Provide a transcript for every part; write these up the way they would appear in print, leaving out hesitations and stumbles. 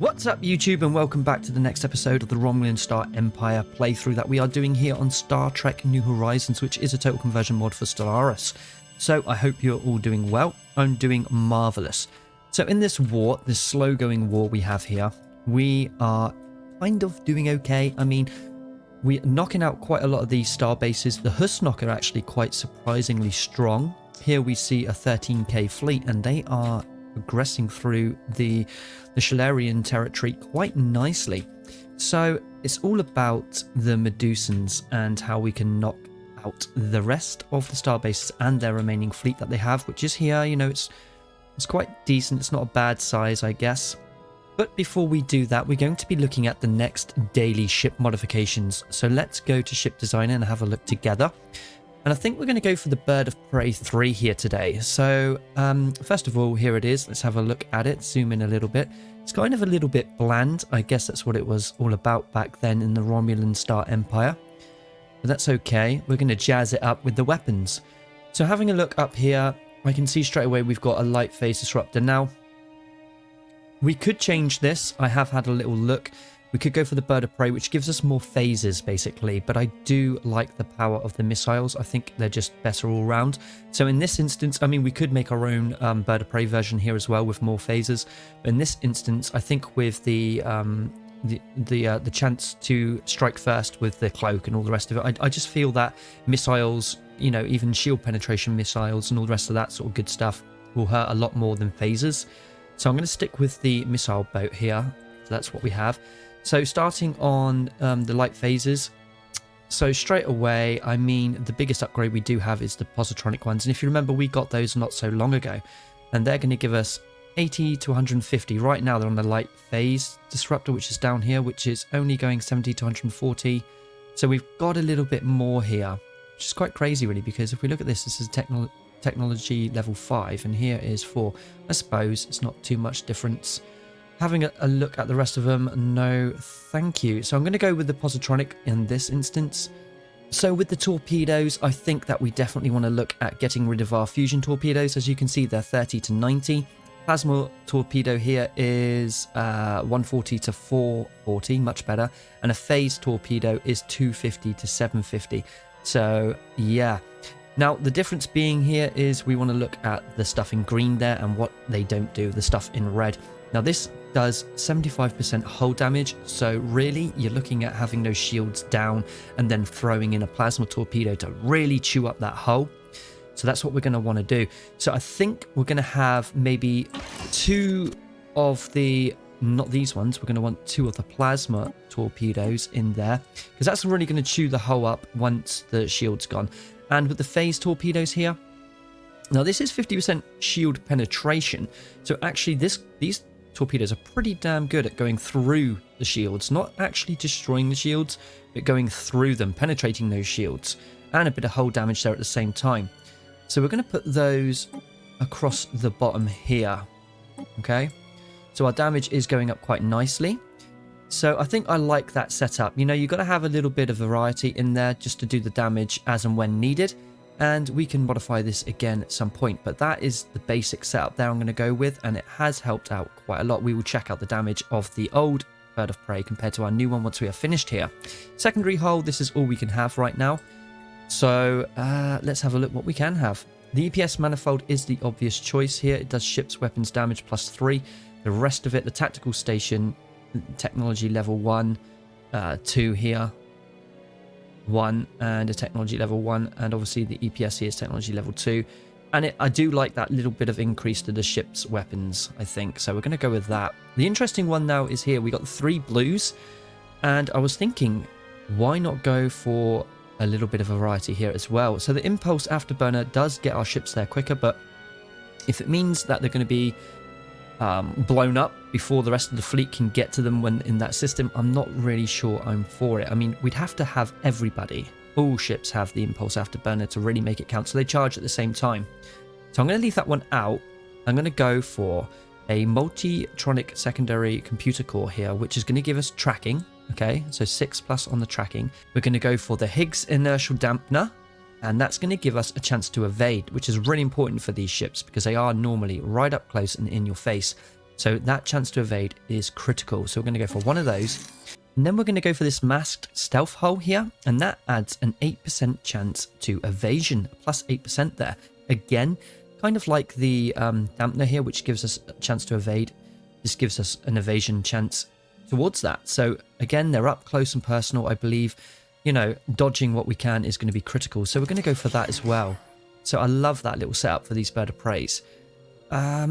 What's up YouTube, and welcome back to the next episode of the Romulan Star Empire playthrough that we are doing here on Star Trek New Horizons, which is a total conversion mod for Stellaris. So I hope you're all doing well. I'm doing marvellous. So in this war, this slow going war we have here, we are kind of doing okay. I mean, we're knocking out quite a lot of these star bases. The Husnock are actually quite surprisingly strong. Here we see a 13k fleet, and they are progressing through the Stellaris territory quite nicely. So it's all about the Medusans and how we can knock out the rest of the star bases and their remaining fleet that they have, which is here. You know, it's quite decent. It's not a bad size, I guess. But before we do that, we're going to be looking at the next daily ship modifications. So let's go to Ship Designer and have a look together. And I think we're going to go for the Bird of Prey 3 here today. So first of all, here it is. Let's have a look at it, zoom in a little bit. It's kind of a little bit bland. I guess that's what it was all about back then in the Romulan Star Empire. But that's okay. We're going to jazz it up with the weapons. So having a look up here, I can see straight away we've got a light phase disruptor. Now, we could change this. I have had a little look. We could go for the Bird of Prey, which gives us more phases, basically. But I do like the power of the missiles. I think they're just better all round. So in this instance, I mean, we could make our own Bird of Prey version here as well with more phases. But in this instance, I think with the chance to strike first with the cloak and all the rest of it, I just feel that missiles, you know, even shield penetration missiles and all the rest of that sort of good stuff will hurt a lot more than phases. So I'm going to stick with the missile boat here. So that's what we have. So starting on the light phases, so straight away, I mean, the biggest upgrade we do have is the positronic ones. And if you remember, we got those not so long ago. And they're going to give us 80 to 150. Right now, they're on the light phase disruptor, which is down here, which is only going 70 to 140. So we've got a little bit more here, which is quite crazy, really, because if we look at this, this is technology level 5, and here is 4. I suppose it's not too much difference. Having a look at the rest of them, no thank you. So I'm going to go with the positronic in this instance. So with the torpedoes, I think that we definitely want to look at getting rid of our fusion torpedoes. As you can see, they're 30 to 90. Plasma torpedo here is 140 to 440, much better. And a phase torpedo is 250 to 750. So yeah. Now, the difference being here is we want to look at the stuff in green there and what they don't do, the stuff in red. Now, this does 75% hull damage, so really you're looking at having those shields down and then throwing in a plasma torpedo to really chew up that hull. So that's what we're going to want to do. So I think we're going to have maybe 2 of the, not these ones, we're going to want 2 of the plasma torpedoes in there, because that's really going to chew the hull up once the shield's gone. And with the phase torpedoes here, now this is 50% shield penetration, so actually these torpedoes are pretty damn good at going through the shields, not actually destroying the shields, but going through them, penetrating those shields, and a bit of hull damage there at the same time. So we're going to put those across the bottom here, okay? So our damage is going up quite nicely. So I think I like that setup. You know, you've got to have a little bit of variety in there just to do the damage as and when needed. And we can modify this again at some point, but that is the basic setup there I'm going to go with, and it has helped out quite a lot. We will check out the damage of the old Bird of Prey compared to our new one once we are finished here. Secondary hull, this is all we can have right now. So let's have a look what we can have. The EPS manifold is the obvious choice here. It does ships weapons damage +3. The rest of it, the tactical station, technology level 1, 2 here. 1 and a technology level 1, and obviously the EPS here is technology level 2, and I do like that little bit of increase to the ship's weapons, I think, so we're going to go with that. The interesting one now is here we got 3 blues, and I was thinking, why not go for a little bit of a variety here as well? So the impulse afterburner does get our ships there quicker, but if it means that they're going to be blown up before the rest of the fleet can get to them when in that system, I'm not really sure I'm for it. I mean, we'd have to have everybody, all ships have the impulse afterburner to really make it count, so they charge at the same time. So I'm going to leave that one out. I'm going to go for a multitronic secondary computer core here, which is going to give us tracking. Okay, so 6+ on the tracking. We're going to go for the Higgs inertial dampener, and that's going to give us a chance to evade, which is really important for these ships because they are normally right up close and in your face. So that chance to evade is critical. So we're going to go for one of those. And then we're going to go for this masked stealth hull here. And that adds an 8% chance to evasion, plus 8% there. Again, kind of like the dampener here, which gives us a chance to evade. This gives us an evasion chance towards that. So again, they're up close and personal. I believe, you know, dodging what we can is going to be critical. So we're going to go for that as well. So I love that little setup for these bird of preys.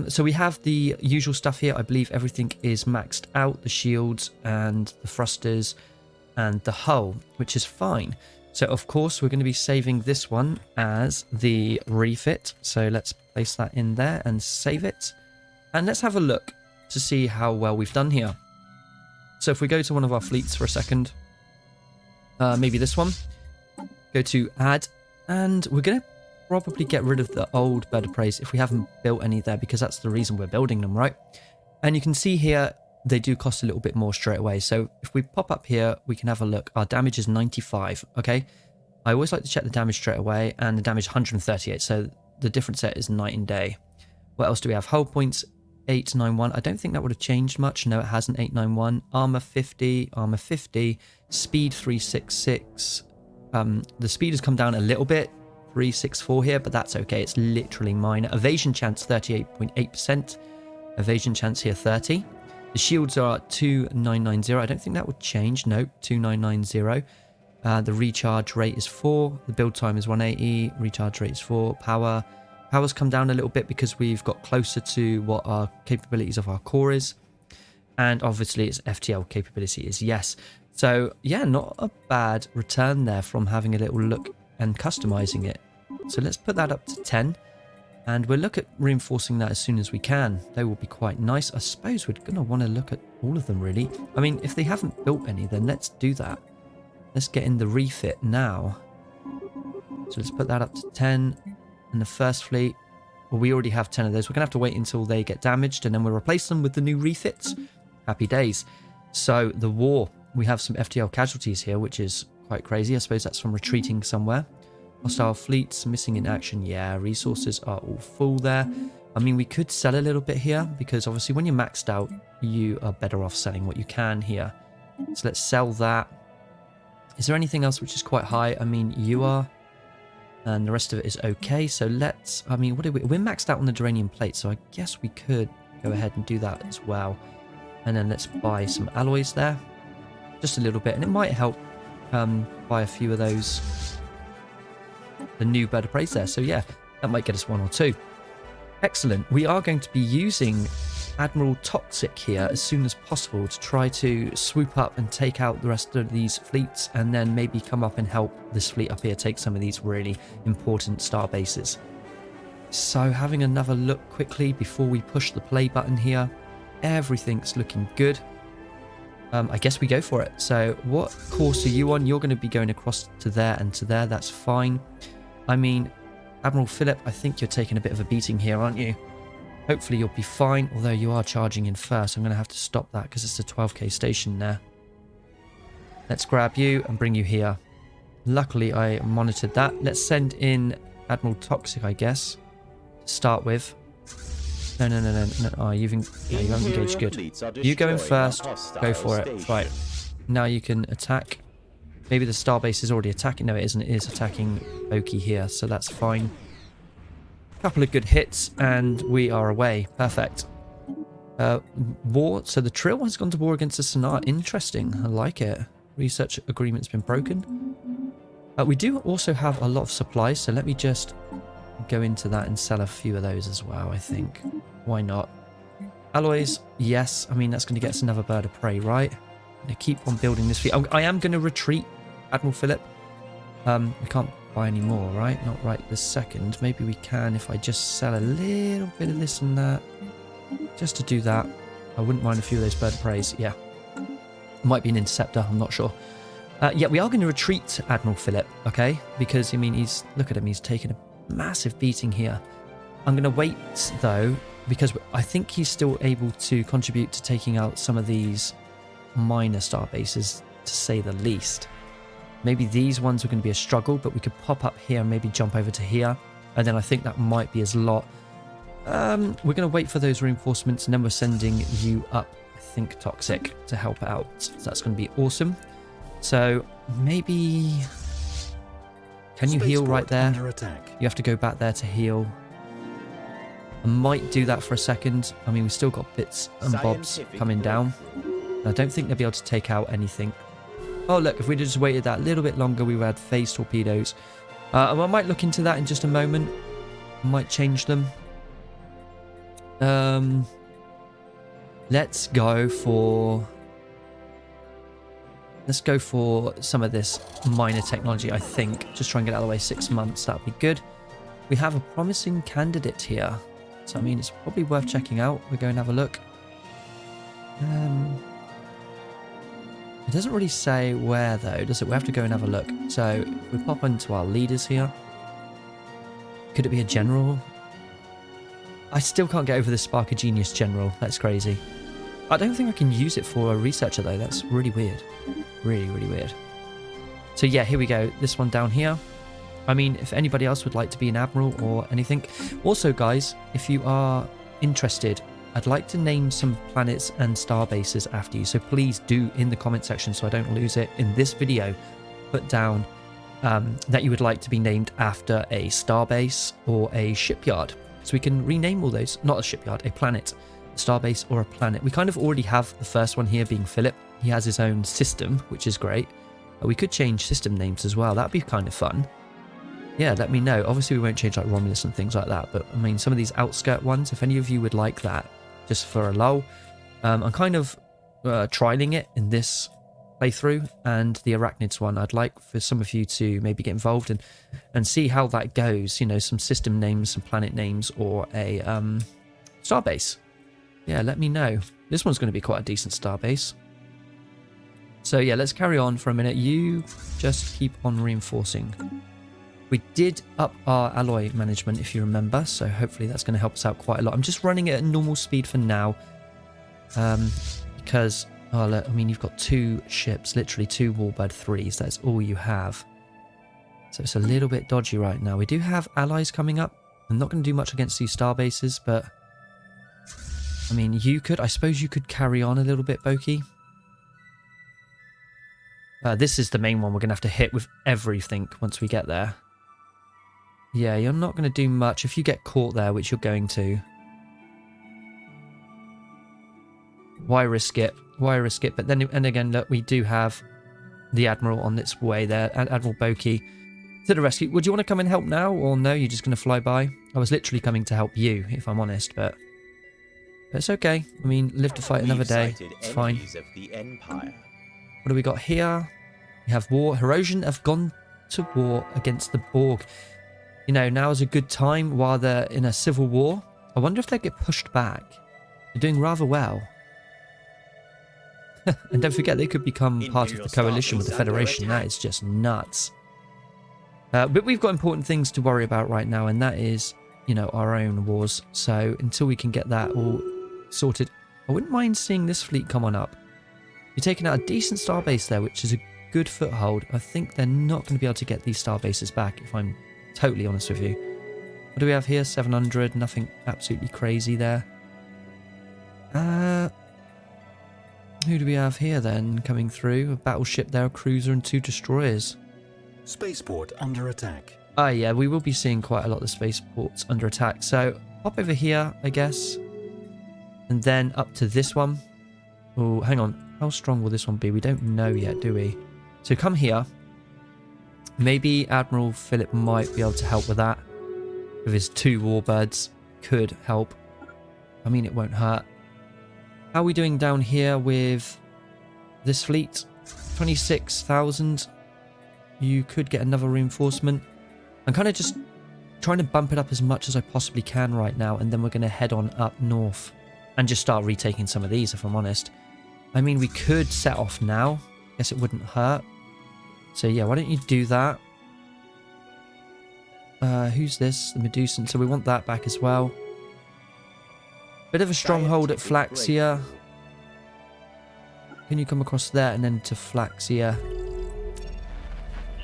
So we have the usual stuff here. I believe everything is maxed out, the shields and the thrusters and the hull, which is fine. So of course we're going to be saving this one as the refit. So let's place that in there and save it. And let's have a look to see how well we've done here. So if we go to one of our fleets for a second, maybe this one, go to add, and we're going to probably get rid of the old bird of preys if we haven't built any there, because that's the reason we're building them, right? And you can see here they do cost a little bit more straight away. So if we pop up here, we can have a look. Our damage is 95. Okay, I always like to check the damage straight away, and the damage 138. So the difference there is night and day. What else do we have? Hull points 891. I don't think that would have changed much. No, it hasn't. 891. Armor 50. Armor 50. Speed 366. The speed has come down a little bit. 364 here, but that's okay. It's literally minor. Evasion chance 38.8%. Evasion chance here 30. The shields are 2990. I don't think that would change. No, 2990. The recharge rate is 4. The build time is 180. Recharge rate is 4. Power's come down a little bit because we've got closer to what our capabilities of our core is. And obviously its FTL capability is yes. So yeah, not a bad return there from having a little look and customizing it. So let's put that up to 10, and we'll look at reinforcing that as soon as we can. They will be quite nice. I suppose we're gonna want to look at all of them really. I mean, if they haven't built any, then let's do that. Let's get in the refit now. So let's put that up to 10. And the first fleet, well, we already have 10 of those. We're gonna have to wait until they get damaged, and then we'll replace them with the new refits. Happy days. So the war, we have some FTL casualties here, which is quite crazy. I suppose that's from retreating somewhere. Hostile fleets missing in action. Yeah, resources are all full there. I mean, we could sell a little bit here, because obviously when you're maxed out, you are better off selling what you can here. So let's sell that. Is there anything else which is quite high? I mean, you are, and the rest of it is okay. So let's, I mean, what are we're maxed out on the Duranium plate, so I guess we could go ahead and do that as well. And then let's buy some alloys there, just a little bit, and it might help buy a few of those, the new bird of preys there. So yeah, that might get us 1 or 2. Excellent. We are going to be using Admiral Toxic here as soon as possible to try to swoop up and take out the rest of these fleets, and then maybe come up and help this fleet up here take some of these really important star bases. So having another look quickly before we push the play button here, everything's looking good. I guess we go for it. So what course are you on? You're going to be going across to there and to there. That's fine. I mean, Admiral Phillip, I think you're taking a bit of a beating here, aren't you? Hopefully you'll be fine, although you are charging in first. I'm going to have to stop that because it's a 12k station there. Let's grab you and bring you here. Luckily, I monitored that. Let's send in Admiral Toxic, I guess, to start with. No. Oh, you haven't engaged. Good. You go in first. Go for it. Right. Now you can attack. Maybe the starbase is already attacking. No, it isn't. It is attacking Oki here, so that's fine. Couple of good hits, and we are away. Perfect. War. So the Trill has gone to war against the Sonar. Interesting. I like it. Research agreement's been broken. We do also have a lot of supplies, so let me just go into that and sell a few of those as well, I think. Why not? Alloys, yes. I mean, that's going to get us another bird of prey, right? I'm going to keep on building this fleet. I am going to retreat, Admiral Phillip. We can't buy any more, right? Not right this second. Maybe we can if I just sell a little bit of this and that. Just to do that. I wouldn't mind a few of those bird of preys. Yeah. Might be an interceptor. I'm not sure. Yeah, we are going to retreat Admiral Phillip, okay? Because, I mean, look at him. He's taken a massive beating here. I'm going to wait, though, because I think he's still able to contribute to taking out some of these minor star bases, to say the least. Maybe these ones are going to be a struggle, but we could pop up here and maybe jump over to here. And then I think that might be his lot. We're going to wait for those reinforcements, and then we're sending you up, I think, Toxic, to help out. So that's going to be awesome. So maybe... Can you heal right there? You have to go back there to heal. I might do that for a second. I mean, we've still got bits and bobs coming down. I don't think they'll be able to take out anything. Oh, look, if we'd just waited that little bit longer, we would have phase torpedoes. I might look into that in just a moment. I might change them. Let's go for some of this minor technology, I think. Just try and get it out of the way. 6 months, that would be good. We have a promising candidate here. So, I mean, it's probably worth checking out. We'll go and have a look. It doesn't really say where, though, does it? We have to go and have a look. So, if we pop into our leaders here. Could it be a general? I still can't get over the Spark of Genius general. That's crazy. I don't think I can use it for a researcher, though. That's really weird. Really, really weird. So, yeah, here we go. This one down here. I mean, if anybody else would like to be an admiral or anything. Also, guys, if you are interested, I'd like to name some planets and star bases after you. So please do in the comment section, so I don't lose it in this video, put down that you would like to be named after a star base or a shipyard. So we can rename all those. Not a shipyard, a planet. A star base or a planet. We kind of already have the first one here being Phillip. He has his own system, which is great. We could change system names as well. That'd be kind of fun. Yeah, let me know. Obviously, we won't change like Romulus and things like that, but I mean, some of these outskirt ones, if any of you would like that, just for a lull. I'm kind of trialing it in this playthrough, and the Arachnids one, I'd like for some of you to maybe get involved and see how that goes. You know, some system names, some planet names, or a starbase. Yeah, let me know. This one's going to be quite a decent starbase. So yeah, let's carry on for a minute. You just keep on reinforcing. We did up our alloy management, if you remember, so hopefully that's going to help us out quite a lot. I'm just running it at normal speed for now, because, oh, look, I mean, you've got 2 ships, literally 2 Warbird 3s. That's all you have. So it's a little bit dodgy right now. We do have allies coming up. I'm not going to do much against these star bases, but, I mean, I suppose you could carry on a little bit, Boki. This is the main one we're going to have to hit with everything once we get there. Yeah, you're not going to do much if you get caught there, which you're going to. Why risk it? Why risk it? But then, and again, look, we do have the Admiral on its way there, and Admiral Boki to the rescue. Would you want to come and help now, or no? You're just going to fly by? I was literally coming to help you, if I'm honest, but it's okay. I mean, live to fight another day. It's fine. Of the Empire. What do we got here? We have war. Herosian have gone to war against the Borg. You know, now is a good time while they're in a civil war. I wonder if they get pushed back. They're doing rather well. And don't forget, they could become part of the coalition with the Federation. That is just nuts. But we've got important things to worry about right now, and that is, you know, our own wars. So until we can get that all sorted, I wouldn't mind seeing this fleet come on up. You're taking out a decent starbase there, which is a good foothold. I think they're not going to be able to get these starbases back, if I'm totally honest with you. What do we have here? 700. Nothing absolutely crazy there. Who do we have here then coming through? A battleship there, a cruiser and 2 destroyers. Spaceport under attack. Oh yeah, we will be seeing quite a lot of the spaceports under attack. So hop over here, I guess. And then up to this one. Oh, hang on. How strong will this one be? We don't know yet, do we? So come here. Maybe Admiral Phillip might be able to help with that. With his 2 warbirds. Could help. I mean, it won't hurt. How are we doing down here with this fleet? 26,000. You could get another reinforcement. I'm kind of just trying to bump it up as much as I possibly can right now. And then we're going to head on up north. And just start retaking some of these, if I'm honest. I mean, we could set off now. Guess it wouldn't hurt. So yeah, why don't you do that? Who's this? The Medusan. So we want that back as well. Bit of a stronghold at Flaxia. Can you come across there and then to Flaxia?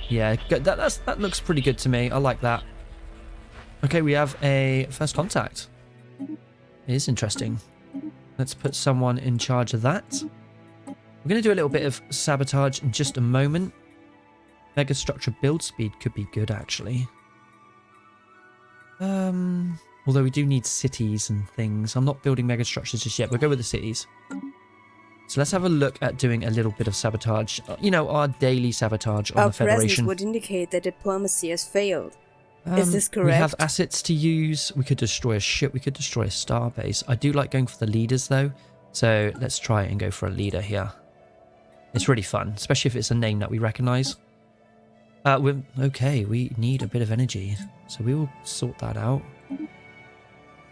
Yeah, that looks pretty good to me. I like that. Okay, we have a first contact. It is interesting. Let's put someone in charge of that. We're going to do a little bit of sabotage in just a moment. Megastructure build speed could be good, actually. Although we do need cities and things. I'm not building megastructures just yet. We'll go with the cities. So let's have a look at doing a little bit of sabotage. You know, our daily sabotage on the Federation. Our presence would indicate that diplomacy has failed. Is this correct? We have assets to use. We could destroy a ship. We could destroy a starbase. I do like going for the leaders, though. So let's try and go for a leader here. It's really fun, especially if it's a name that we recognize. Okay, we need a bit of energy. So we will sort that out. And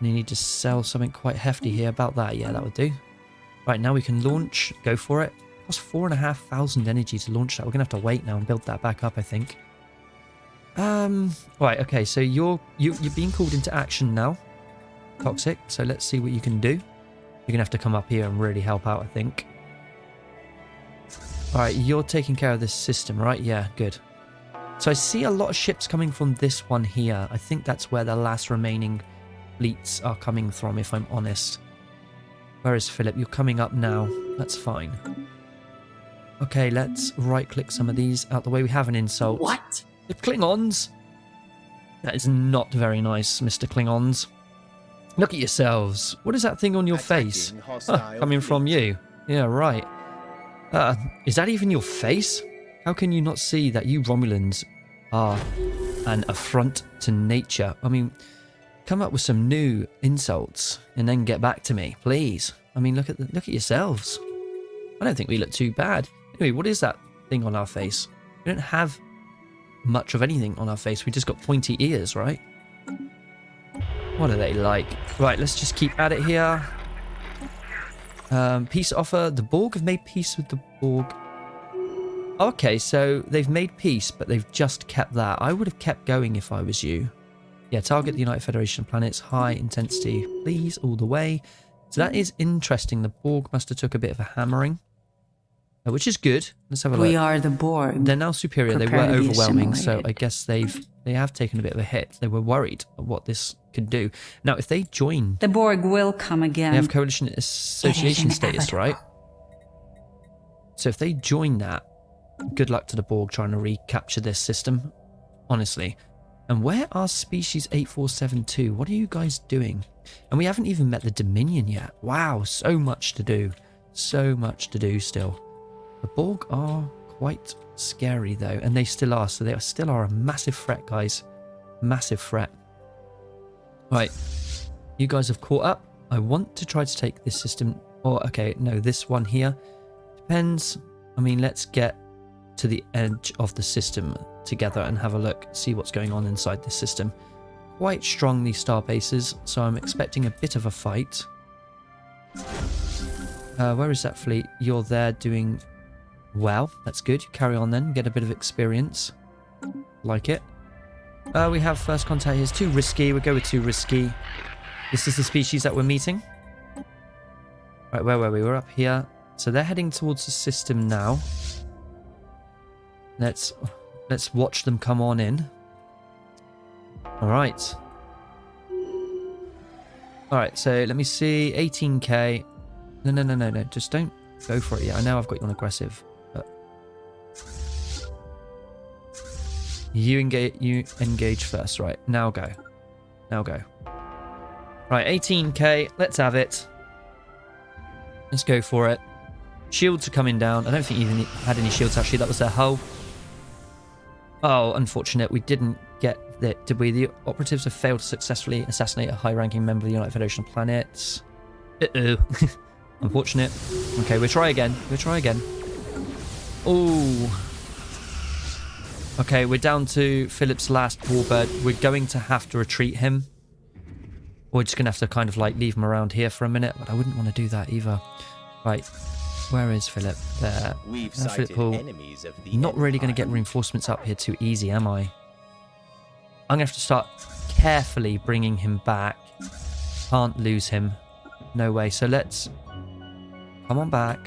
you need to sell something quite hefty here about that. Yeah, that would do. Right, now we can launch. Go for it. It costs 4,500 energy to launch that. We're going to have to wait now and build that back up, I think. Right, okay, so you're being called into action now. Toxic, so let's see what you can do. You're going to have to come up here and really help out, I think. Alright, you're taking care of this system, right? Yeah, good. So I see a lot of ships coming from this one here. I think that's where the last remaining fleets are coming from, if I'm honest. Where is Philip? You're coming up now. That's fine. Okay, let's right-click some of these out the way. We have an insult. What? The Klingons? That is not very nice, Mr. Klingons. Look at yourselves. What is that thing on your face? Coming from you. Yeah, right. Is that even your face? How can you not see that you Romulans are an affront to nature? I mean, come up with some new insults and then get back to me, please. I mean, look at yourselves. I don't think we look too bad. Anyway, what is that thing on our face? We don't have much of anything on our face. We just got pointy ears, right? What are they like? Right, let's just keep at it here. Peace offer. The Borg have made peace with the Borg. Okay, so they've made peace, but they've just kept that. I would have kept going if I was you. Yeah, target the United Federation of Planets. High intensity, please, all the way. So that is interesting. The Borg must have took a bit of a hammering, which is good. Let's have a look. We are the Borg. They're now superior. They were Prepare to be overwhelming, so assimilated. I guess they have taken a bit of a hit. They were worried of what this could do. Now, if they join, The Borg will come again. they have coalition association status, right? So if they join that, good luck to the Borg trying to recapture this system, honestly. And where are species 8472? What are you guys doing? And we haven't even met the Dominion yet. Wow, so much to do. So much to do still. The Borg are quite scary though, and they still are. So they still are a massive threat, guys. Massive threat. Right, you guys have caught up. I want to try to take this system, or okay, no, this one here. Depends. I mean, let's get to the edge of the system together and have a look, see what's going on inside this system. Quite strong, these star bases, so I'm expecting a bit of a fight. Where is that fleet? You're there doing well. That's good. You carry on then, get a bit of experience. Like it. We have first contact here. It's too risky. We'll go with too risky. This is the species that we're meeting. Right, where were we? We're up here. So they're heading towards the system now. Let's watch them come on in. All right. All right, so let me see. 18k. No. Just don't go for it yet. I know I've got you on aggressive. But you engage first. Right, now go. Right, 18k. Let's have it. Let's go for it. Shields are coming down. I don't think you even had any shields, actually. That was their hull. Oh, unfortunate. We didn't get that, did we? The operatives have failed to successfully assassinate a high-ranking member of the United Federation of Planets. Uh-oh. Unfortunate. Okay, we'll try again. Oh. Okay, we're down to Philip's last warbird. We're going to have to retreat him. We're just going to have to kind of like leave him around here for a minute, but I wouldn't want to do that either. Right. Where is Philip? There. We've Philip sighted Hall. enemies of the Not really going to get Empire. reinforcements up here too easy, am I? I'm going to have to start carefully bringing him back. Can't lose him. No way. So let's come on back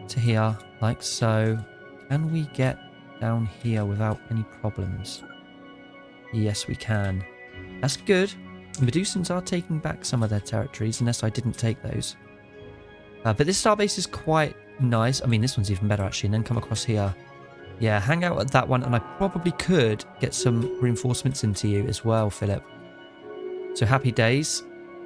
to here, like so. Can we get down here without any problems? Yes, we can. That's good. Medusans are taking back some of their territories, unless I didn't take those. But this starbase is quite nice. I mean, this one's even better, actually. And then come across here. Yeah, hang out at that one. And I probably could get some reinforcements into you as well, Philip. So happy days.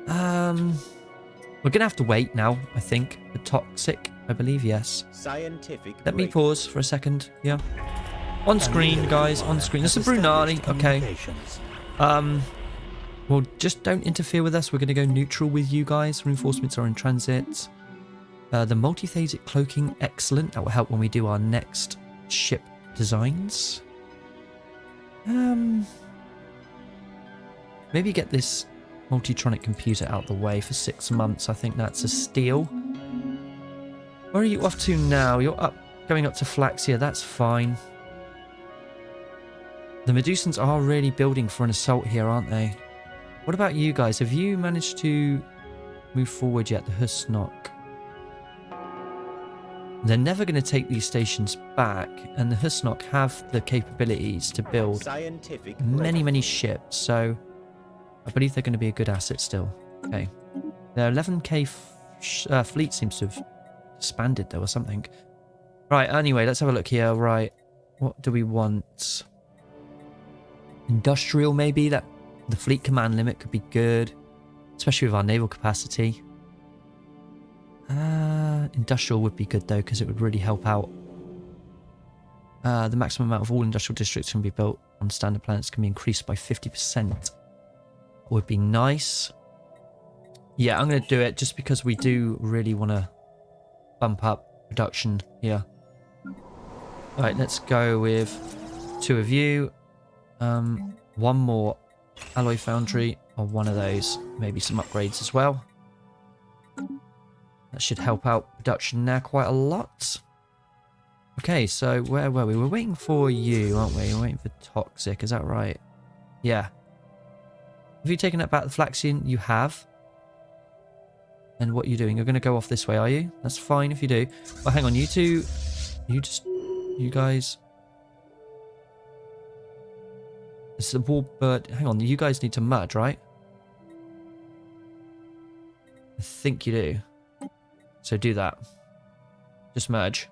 We're going to have to wait now, I think. For toxic, I believe, yes. Scientific. Let me pause for a second. Yeah. On screen, guys. On screen. This is Brunani. Okay. Well, just don't interfere with us. We're going to go neutral with you guys. Reinforcements are in transit. The multiphasic cloaking, excellent. That will help when we do our next ship designs. Maybe get this multitronic computer out the way for 6 months. I think that's a steal. Where are you off to now? You're going up to Flaxia. That's fine. The Medusans are really building for an assault here, aren't they? What about you guys? Have you managed to move forward yet? The Husnok. They're never going to take these stations back, and the Husnok have the capabilities to build many ships, so I believe they're going to be a good asset still. Okay. Their 11k fleet seems to have expanded though or something. Right, anyway, let's have a look here. Right, what do we want? Industrial, maybe? That the fleet command limit could be good, especially with our naval capacity. Industrial would be good though, because it would really help out. The maximum amount of all industrial districts can be built on standard planets can be increased by 50%. Would be nice. Yeah, I'm going to do it just because we do really want to bump up production here. Right, let's go with 2 of you. One more alloy foundry on one of those. Maybe some upgrades as well. That should help out production now quite a lot. Okay, so where were we? We're waiting for you, aren't we? We're waiting for Toxic, is that right? Yeah. Have you taken that back to Flaxian? You have. And what are you doing? You're going to go off this way, are you? That's fine if you do. Well, hang on, you two. You guys. It's the ball bird. Hang on, you guys need to merge, right? I think you do. So do that. Just merge.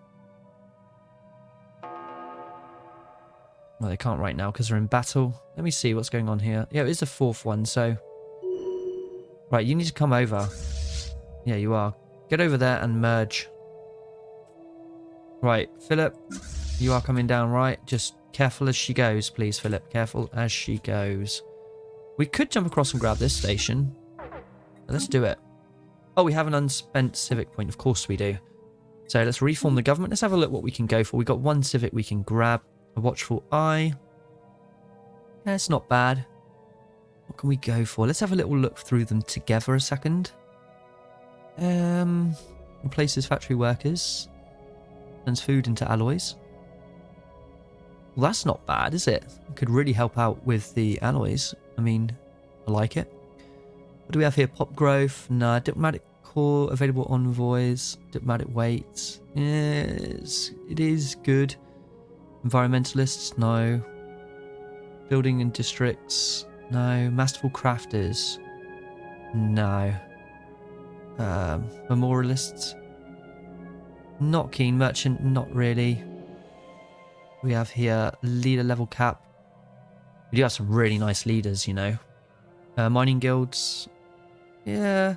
Well, they can't right now because they're in battle. Let me see what's going on here. Yeah, it is the 4th one, so... Right, you need to come over. Yeah, you are. Get over there and merge. Right, Philip, you are coming down, right? Just careful as she goes, please, Philip. Careful as she goes. We could jump across and grab this station. Let's do it. Oh, we have an unspent civic point. Of course we do. So let's reform the government. Let's have a look what we can go for. We've got 1 civic we can grab. A watchful eye. Yeah, it's not bad. What can we go for? Let's have a little look through them together a second. Replaces factory workers. Turns food into alloys. Well, that's not bad, is it? It could really help out with the alloys. I mean, I like it. What do we have here? Pop growth. No. Diplomatic core. Available envoys. Diplomatic weight. Yes, it is good. Environmentalists. No. Building and districts. No. Masterful crafters. No. Memorialists. Not keen. Merchant. Not really. We have here leader level cap. We do have some really nice leaders, you know. Mining guilds. Yeah.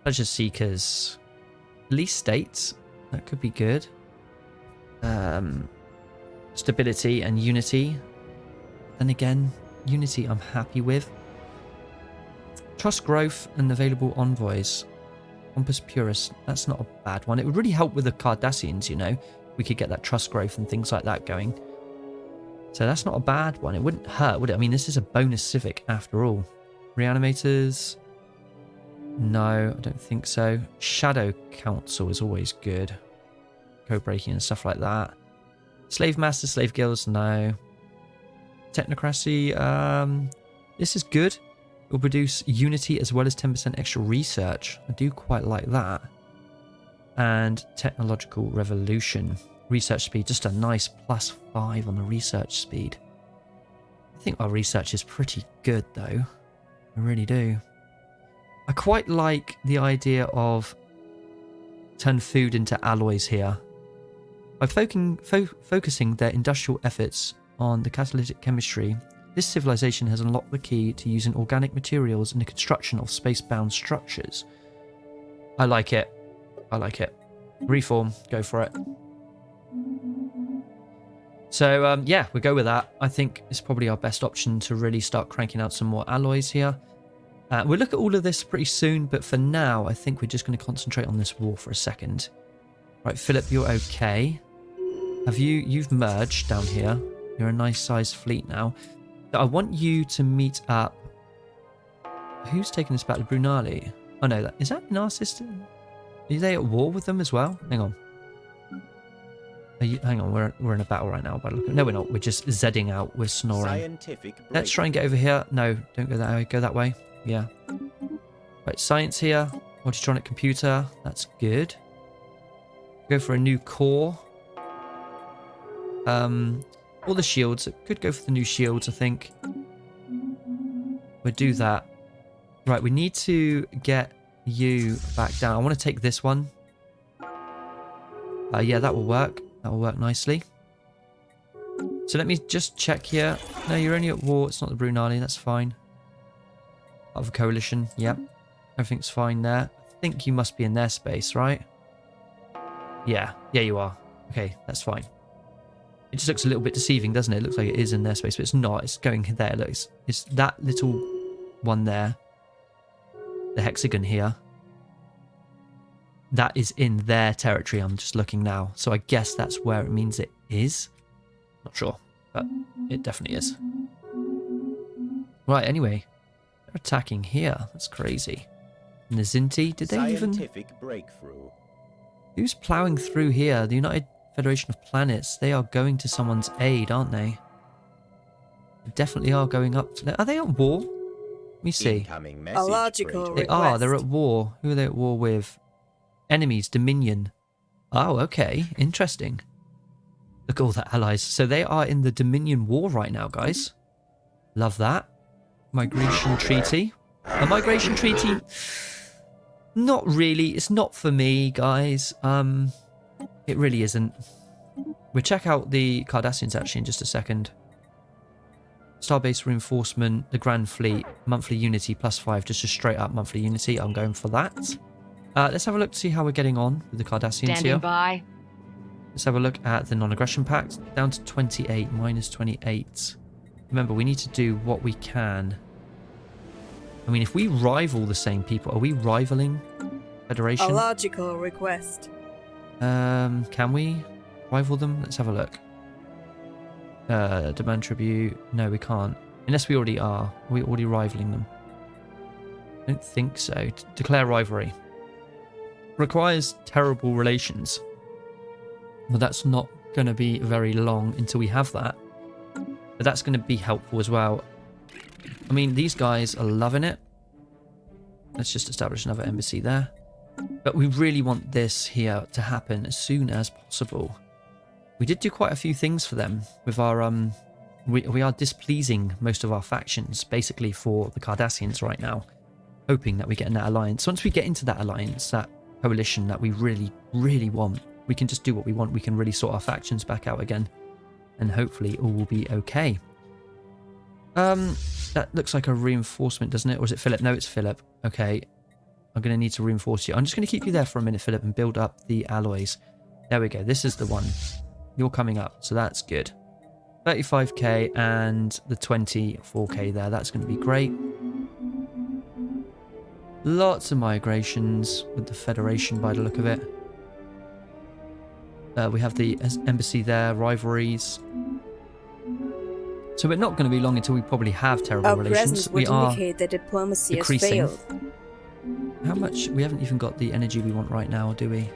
Pleasure seekers. Police states. That could be good. Stability and unity. And again, unity I'm happy with. Trust growth and available envoys. Compass Purist. That's not a bad one. It would really help with the Cardassians, you know. We could get that trust growth and things like that going. So that's not a bad one. It wouldn't hurt, would it? I mean, this is a bonus civic after all. Reanimators. No, I don't think so. Shadow Council is always good. Code breaking and stuff like that. Slave Masters, Slave Guilds, no. Technocracy, this is good. It will produce unity as well as 10% extra research. I do quite like that. And Technological Revolution. Research speed, just a nice +5 on the research speed. I think our research is pretty good though. I really do. I quite like the idea of turn food into alloys here. By focusing their industrial efforts on the catalytic chemistry, this civilization has unlocked the key to using organic materials in the construction of space-bound structures. I like it. I like it. Reform. Go for it. So, yeah, we'll go with that. I think it's probably our best option to really start cranking out some more alloys here. We'll look at all of this pretty soon, but for now, I think we're just going to concentrate on this war for a second. Right, Philip, you're okay. You've merged down here. You're a nice sized fleet now. I want you to meet up. Who's taking this battle? Brunali. Oh no, is that in our system? Are they at war with them as well? Hang on. Hang on, we're in a battle right now. By the look, no, we're not. We're just Zedding out. We're snoring. Let's try and get over here. No, don't go that way. Go that way. Yeah. Right, science here. Multitronic computer. That's good. Go for a new core. All the shields. Could go for the new shields, I think. We'll do that. Right, we need to get you back down. I want to take this one. Yeah, that will work. That will work nicely. So let me just check here. No, you're only at war. It's not the Brunali. That's fine. Part of a coalition. Yep. Everything's fine there. I think you must be in their space, right? Yeah. Yeah, you are. Okay, that's fine. It just looks a little bit deceiving, doesn't it? It looks like it is in their space, but it's not. It's going there. Look, it's that little one there. The hexagon here. That is in their territory. I'm just looking now. So I guess that's where it means it is. Not sure, but it definitely is. Right, anyway. They're attacking here. That's crazy. Nazinti, did they even... breakthrough. Who's ploughing through here? The United Federation of Planets. They are going to someone's aid, aren't they? They definitely are going up to... Are they at war? Let me see. A logical They are. They're at war. Who are they at war with? Enemies. Dominion. Oh, okay. Interesting. Look at all the allies. So they are in the Dominion War right now, guys. Love that. Migration Treaty. A migration treaty... Not really. It's not for me, guys. It really isn't. We'll check out the Cardassians actually in just a second. Starbase reinforcement, the Grand Fleet, monthly unity +5, just a straight up monthly unity. I'm going for that. Let's have a look to see how we're getting on with the Cardassians Standing here. by. Let's have a look at the non-aggression pact. Down to 28, -28. Remember, we need to do what we can. I mean, if we rival the same people, are we rivaling Federation? A logical request. Can we rival them? Let's have a look. Demand tribute. No, we can't. Unless we already are. Are we already rivaling them? I don't think so. Declare rivalry. Requires terrible relations. Well, that's not going to be very long until we have that. But that's going to be helpful as well. I mean, these guys are loving it. Let's just establish another embassy there. But we really want this here to happen as soon as possible. We did do quite a few things for them with our... We are displeasing most of our factions, basically, for the Cardassians right now. Hoping that we get in that alliance. Once we get into that alliance, that coalition that we really, really want, we can just do what we want. We can really sort our factions back out again. And hopefully all will be okay. That looks like a reinforcement, doesn't it? Or is it Philip? No, it's Philip. Okay. I'm going to need to reinforce you. I'm just going to keep you there for a minute, Philip, and build up the alloys. There we go. This is the one. You're coming up, so that's good. 35k and the 24k there. That's going to be great. Lots of migrations with the Federation by the look of it. We have the embassy there, rivalries. So we're not going to be long until we probably have terrible Our relations. presence We would are indicate that diplomacy has decreasing. failed. How much? We haven't even got the energy we want right now, do we?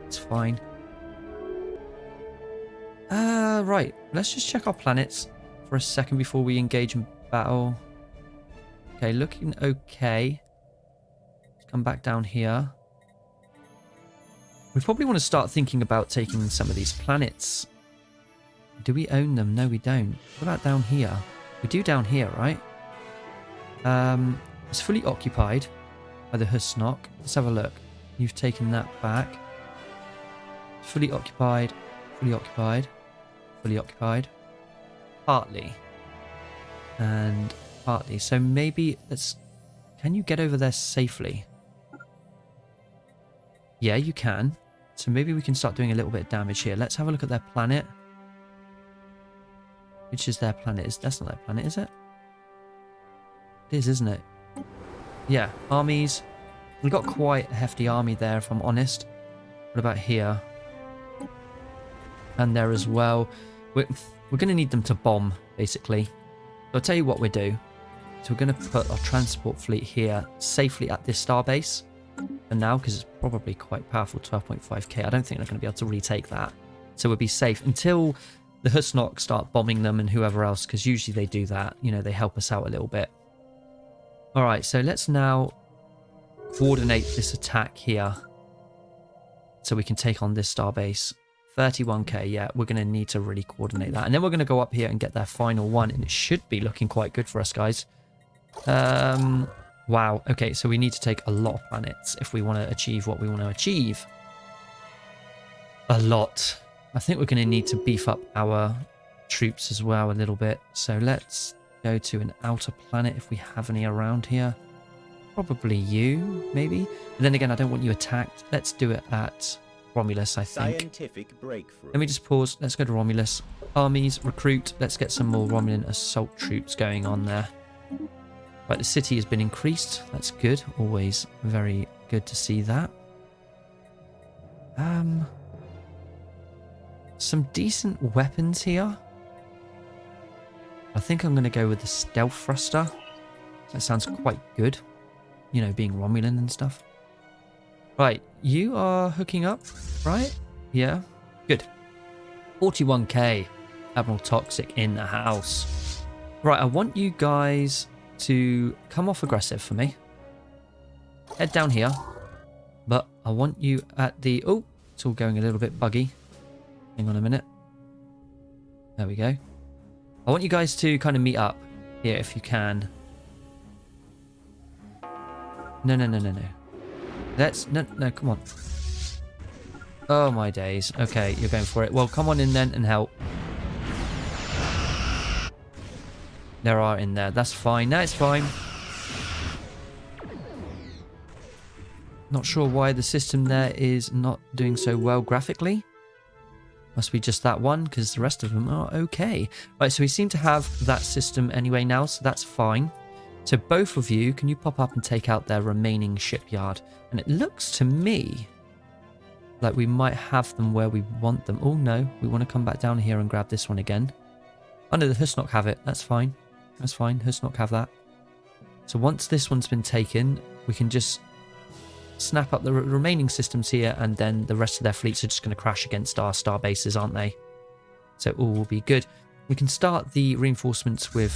It's fine. Right. Let's just check our planets for a second before we engage in battle. Okay, looking okay. Let's come back down here. We probably want to start thinking about taking some of these planets. Do we own them? No, we don't. What about down here? We do down here, right? It's fully occupied by the Husnok. Let's have a look. You've taken that back. Fully occupied, fully occupied, fully occupied. Partly. And partly. So maybe let's... Can you get over there safely? Yeah, you can. So maybe we can start doing a little bit of damage here. Let's have a look at their planet. Which is their planet? That's not their planet, is it? It is, isn't it? Yeah, armies. We've got quite a hefty army there, if I'm honest. What about here? And there as well. We're going to need them to bomb, basically. So I'll tell you what we'll do. So we're going to put our transport fleet here safely at this starbase. And now, because it's probably quite powerful, 12.5k. I don't think they're going to be able to retake that. So we'll be safe until the Husnok start bombing them and whoever else, because usually they do that. You know, they help us out a little bit. Alright, so let's now coordinate this attack here. So we can take on this starbase. 31k, yeah, we're going to need to really coordinate that. And then we're going to go up here and get their final one. And it should be looking quite good for us, guys. Wow, okay, so we need to take a lot of planets if we want to achieve what we want to achieve. A lot. I think we're going to need to beef up our troops as well a little bit. So let's go to an outer planet if we have any around here. Probably you, maybe. But then again, I don't want you attacked. Let's do it at Romulus, I think. Scientific breakthrough. Let me just pause. Let's go to Romulus. Armies, recruit. Let's get some more Romulan assault troops going on there. Right, the city has been increased. That's good. Always very good to see that. Some decent weapons here. I think I'm going to go with the stealth thruster. That sounds quite good. You know, being Romulan and stuff. Right, you are hooking up, right? Yeah, good. 41k. Admiral Toxic in the house. Right, I want you guys to come off aggressive for me. Head down here. But I want you at the... Oh, it's all going a little bit buggy. Hang on a minute. There we go. I want you guys to kind of meet up here if you can. No. No, come on. Oh my days. Okay, you're going for it. Well, come on in then and help. There are in there. That's fine. That's fine. Not sure why the system there is not doing so well graphically. Must be just that one, because the rest of them are okay. Right, so we seem to have that system anyway now, so that's fine. So both of you, can you pop up and take out their remaining shipyard? And it looks to me like we might have them where we want them. Oh no, we want to come back down here and grab this one again. Oh no, the Husnok have it. That's fine. That's fine. Husnok have that. So once this one's been taken, we can just snap up the remaining systems here, and then the rest of their fleets are just going to crash against our star bases, aren't they? So all will be good. We can start the reinforcements with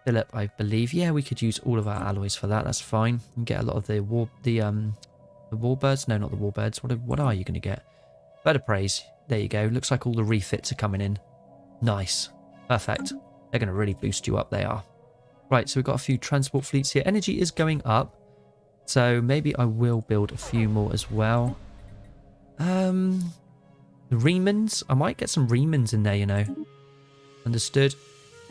Phillip, I believe. Yeah, we could use all of our alloys for that. That's fine. And get a lot of the warbirds. No, not the warbirds. What are you going to get? Bird of praise. There you go. Looks like all the refits are coming in. Nice. Perfect. They're going to really boost you up. They are. Right, so we've got a few transport fleets here. Energy is going up. So maybe I will build a few more as well. The Remans. I might get some Remans in there, you know. Understood.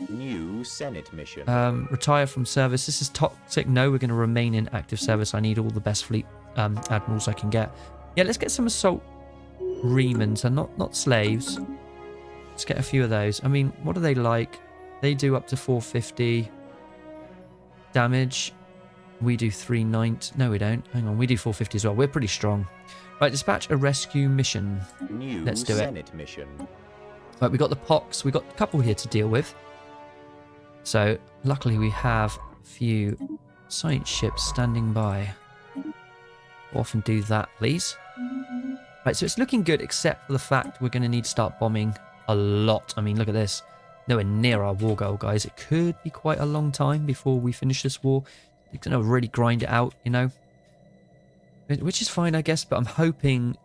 New Senate mission. Retire from service. This is toxic. No, we're going to remain in active service. I need all the best fleet admirals I can get. Yeah, let's get some assault Remans and not slaves. Let's get a few of those. I mean, what are they like? They do up to 450 damage. We do 390. No, we don't. Hang on, we do 450 as well. We're pretty strong. Right, dispatch a rescue mission. New Let's do Senate it. mission. Right, we got the pox. We got a couple here to deal with. So luckily we have a few science ships standing by. Off and do that, please. Right, so it's looking good, except for the fact we're going to need to start bombing a lot. I mean, look at this. Nowhere near our war goal, guys. It could be quite a long time before we finish this war. It's going to really grind it out, you know. Which is fine, I guess, but I'm hoping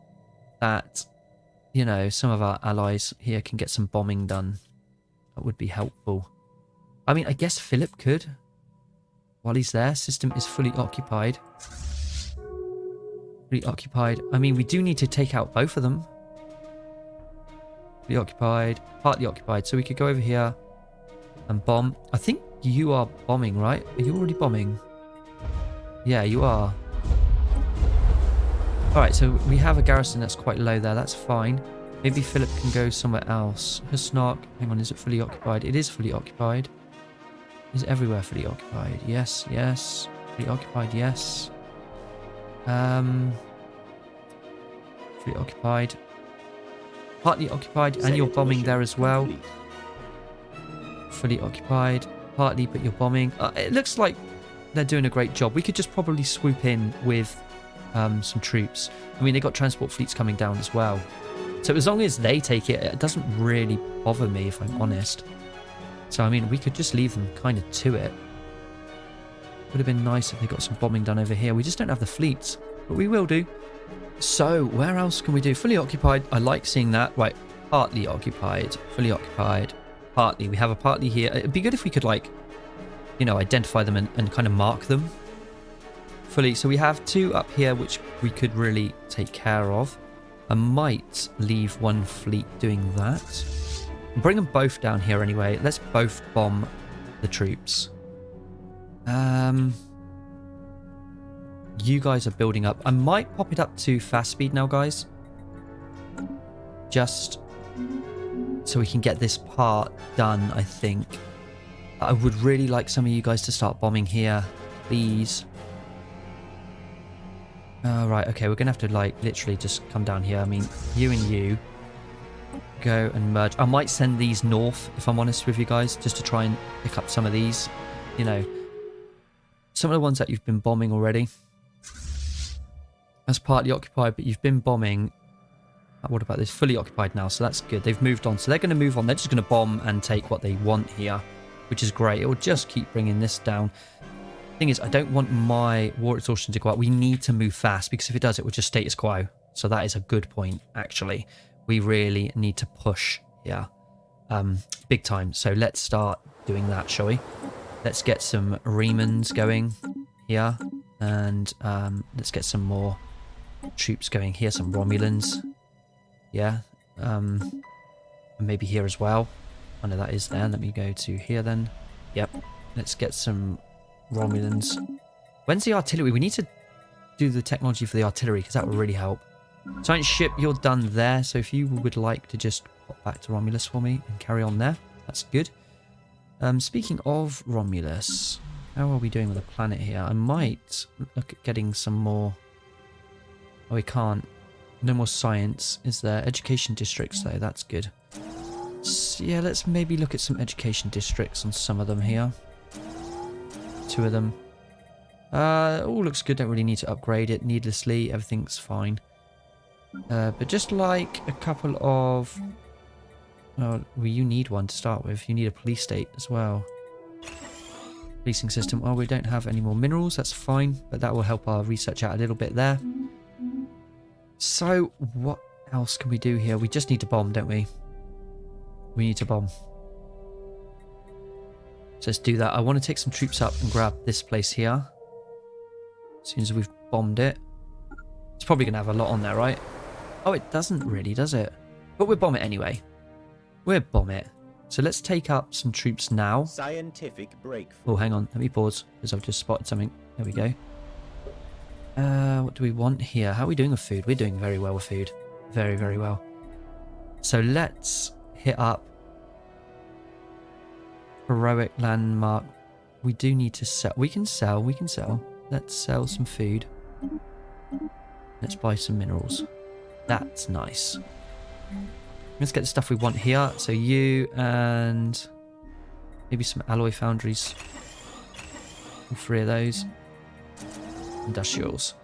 that, you know, some of our allies here can get some bombing done. That would be helpful. I mean, I guess Phillip could. while he's there. System is fully occupied. Fully occupied. I mean, we do need to take out both of them. Fully occupied, partly occupied. So we could go over here and bomb. I think you are bombing, right? Are you already bombing? Yeah, you are. Alright, so we have a garrison that's quite low there. That's fine. Maybe Philip can go somewhere else. Husnark, hang on, is it fully occupied? It is fully occupied. Is everywhere fully occupied? Yes, yes. Fully occupied, yes. Fully occupied. Partly occupied, and you're bombing there as well. Fully occupied. Partly, but you're bombing. It looks like they're doing a great job. We could just probably swoop in with some troops. I mean, they got transport fleets coming down as well. So as long as they take it, it doesn't really bother me, if I'm honest. So, I mean, we could just leave them kind of to it. Would have been nice if they got some bombing done over here. We just don't have the fleets, but we will do. So, where else can we do? Fully occupied. I like seeing that. Right, partly occupied. Fully occupied. Partly. We have a partly here. It'd be good if we could, like, you know, identify them and kind of mark them. Fully. So we have 2 up here, which we could really take care of. I might leave 1 fleet doing that. Bring them both down here anyway. Let's both bomb the troops. You guys are building up. I might pop it up to fast speed now, guys. Just so we can get this part done, I think. I would really like some of you guys to start bombing here, please. Right, okay, we're gonna have to, like, literally just come down here. I mean, you and you go and merge. I might send these north, if I'm honest with you guys, just to try and pick up some of these, you know, some of the ones that you've been bombing already. That's partly occupied, but you've been bombing. What about this? Fully occupied now, so that's good. They've moved on, so they're going to move on. They're just going to bomb and take what they want here, which is great. It will just keep bringing this down. Thing is, I don't want my war exhaustion to go up. We need to move fast, because if it does, it will just status quo. So that is a good point, actually. We really need to push here, big time. So let's start doing that, shall we? Let's get some Remans going here, and let's get some more troops going here, some Romulans. Yeah, and maybe here as well. I know that is there. Let me go to here then. Yep, let's get some Romulans. When's the artillery? We need to do the technology for the artillery, because that will really help. Science ship, you're done there. So if you would like to just pop back to Romulus for me and carry on there, that's good. Speaking of Romulus, how are we doing with the planet here? I might look at getting some more. Oh, we can't. No more science. Is there education districts though? That's good. So, yeah, let's maybe look at some education districts on some of them here. 2 of them. All looks good. Don't really need to upgrade it needlessly. Everything's fine. But just like a couple of... Oh, well, you need one to start with. You need a police state as well. Policing system. Oh, we don't have any more minerals. That's fine. But that will help our research out a little bit there. So, what else can we do here? We just need to bomb, don't we? We need to bomb. So let's do that. I want to take some troops up and grab this place here. As soon as we've bombed it. It's probably going to have a lot on there, right? Oh, it doesn't really, does it? But we'll bomb it anyway. We'll bomb it. So let's take up some troops now. Scientific breakthrough. Oh, hang on. Let me pause, because I've just spotted something. There we go. What do we want here? How are we doing with food? We're doing very well with food. Very, very well. So let's hit up heroic landmark. We do need to sell. We can sell. We can sell. Let's sell some food. Let's buy some minerals. That's nice. Let's get the stuff we want here. So you and maybe some alloy foundries. All 3 of those. Industrials.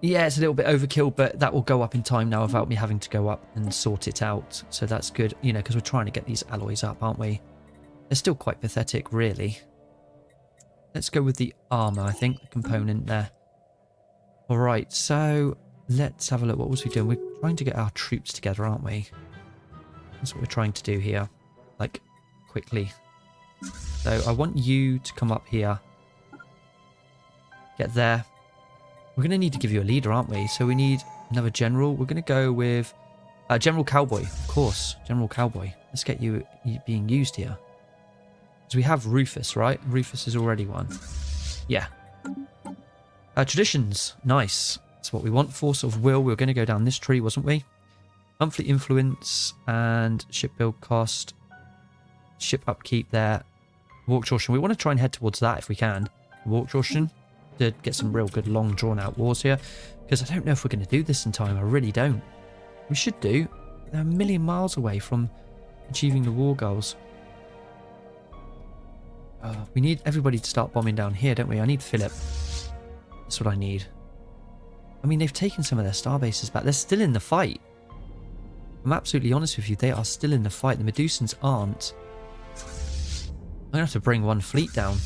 Yeah, it's a little bit overkill, but that will go up in time now without me having to go up and sort it out. So that's good, you know, because we're trying to get these alloys up, aren't we? They're still quite pathetic, really. Let's go with the armor, I think, the component there. All right, so let's have a look. What was we doing? We're trying to get our troops together, aren't we? That's what we're trying to do here, like, quickly. So I want you to come up here get there. We're going to need to give you a leader, aren't we? So we need another general. We're going to go with General Cowboy, of course. General Cowboy. Let's get you being used here. So we have Rufus, right? Rufus is already one. Yeah. Traditions. Nice. That's what we want. Force of will. We were going to go down this tree, wasn't we? Monthly influence and ship build cost. Ship upkeep there. War exhaustion. We want to try and head towards that if we can. War exhaustion. To get some real good long drawn out wars here. Because I don't know if we're going to do this in time. I really don't. We should do. They're a million miles away from achieving the war goals. We need everybody to start bombing down here, don't we? I need Philip. That's what I need. I mean, they've taken some of their star bases back. They're still in the fight. I'm absolutely honest with you. They are still in the fight. The Medusans aren't. I'm going to have to bring one fleet down.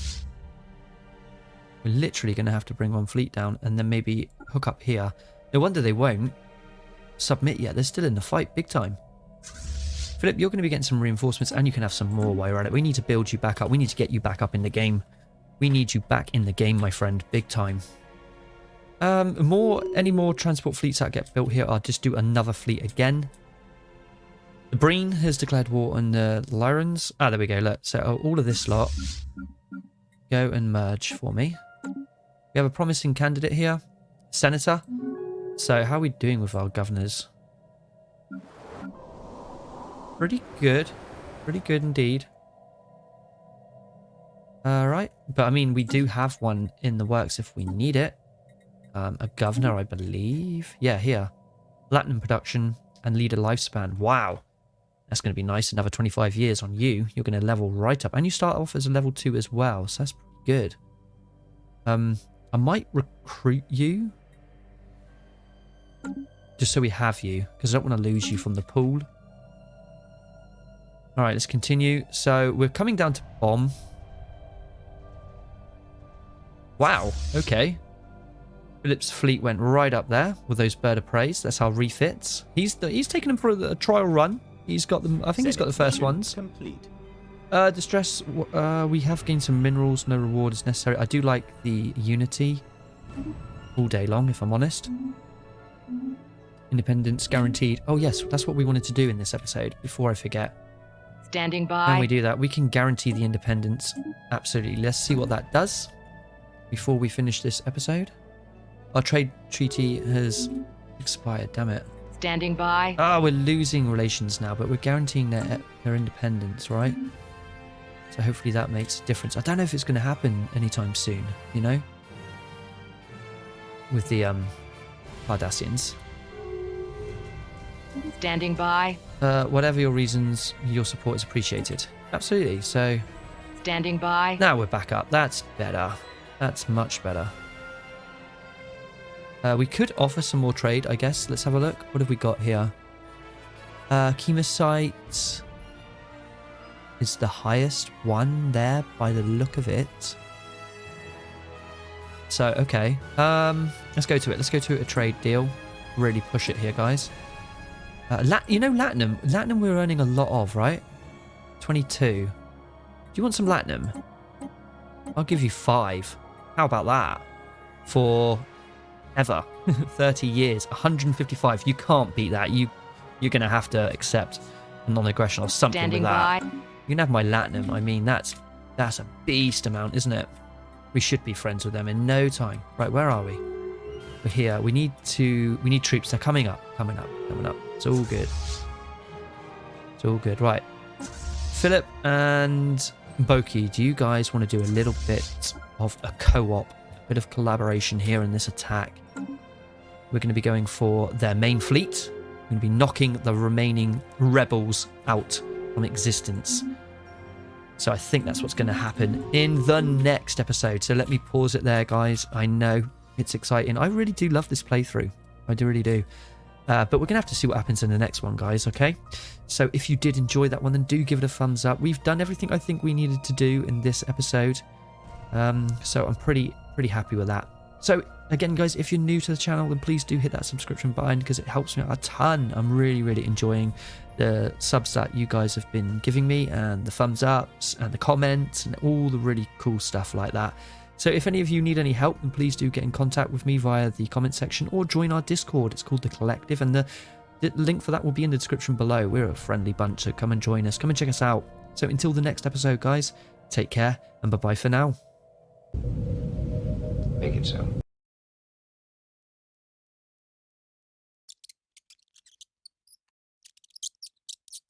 We're literally going to have to bring one fleet down and then maybe hook up here. No wonder they won't submit yet. They're still in the fight big time. Philip, you're going to be getting some reinforcements and you can have some more while you're at it. We need to build you back up. We need to get you back up in the game. We need you back in the game, my friend. Big time. Any more transport fleets that get built here? I'll just do another fleet again. The Breen has declared war on the Lyrans. Ah, there we go. Look, so all of this lot. Go and merge for me. We have a promising candidate here. Senator. So how are we doing with our governors? Pretty good. Pretty good indeed. Alright. But I mean, we do have one in the works if we need it. A governor, I believe. Yeah, here. Platinum production and leader lifespan. Wow. That's going to be nice. Another 25 years on you. You're going to level right up. And you start off as a level 2 as well. So that's pretty good. I might recruit you. Just so we have you. Because I don't want to lose you from the pool. Alright, let's continue. So we're coming down to bomb. Wow. Okay. Philip's fleet went right up there with those bird of preys. That's our refits. He's taken them for a trial run. He's got them. I think he's got the first ones. Complete. Distress. We have gained some minerals. No reward is necessary. I do like the unity all day long, if I'm honest. Independence guaranteed. Oh yes, that's what we wanted to do in this episode. Before I forget. Standing by. When we do that, we can guarantee the independence. Absolutely. Let's see what that does before we finish this episode. Our trade treaty has expired. Damn it. Standing by. Ah, we're losing relations now, but we're guaranteeing their independence, right? So hopefully that makes a difference. I don't know if it's going to happen anytime soon, you know? With the Cardassians. Standing by. Whatever your reasons, your support is appreciated. Absolutely. So Standing by. now we're back up. That's better. That's much better. We could offer some more trade, I guess. Let's have a look. What have we got here? Chemosite is the highest one there by the look of it. So, okay. Let's go to it. Let's go to a trade deal. Really push it here, guys. You know Latinum? Latinum we're earning a lot of, right? 22. Do you want some Latinum? I'll give you 5. How about that? For ever. 30 years. 155. You can't beat that. You're going to have to accept a non-aggression or something Standing with that. by. You can have my Latinum. I mean, that's a beast amount, isn't it? We should be friends with them in no time. Right, where are we? We're here. We need troops. They're coming up. It's all good. It's all good. Right. Philip and Boki, do you guys want to do a little bit of a co-op, a bit of collaboration here in this attack? We're going to be going for their main fleet. We're going to be knocking the remaining rebels out from existence. So I think that's what's going to happen in the next episode. So let me pause it there, guys. I know it's exciting. I really do love this playthrough. I really do. But we're going to have to see what happens in the next one, guys, okay? So if you did enjoy that one, then do give it a thumbs up. We've done everything I think we needed to do in this episode. So I'm pretty happy with that. So again, guys, if you're new to the channel, then please do hit that subscription button because it helps me out a ton. I'm really enjoying the subs that you guys have been giving me and the thumbs ups and the comments and all the really cool stuff like that. So if any of you need any help, then please do get in contact with me via the comment section or join our Discord. It's called The Collective, and the link for that will be in the description below. We're a friendly bunch, so come and join us. Come and check us out. So until the next episode, guys, take care and bye-bye for now. Make it so.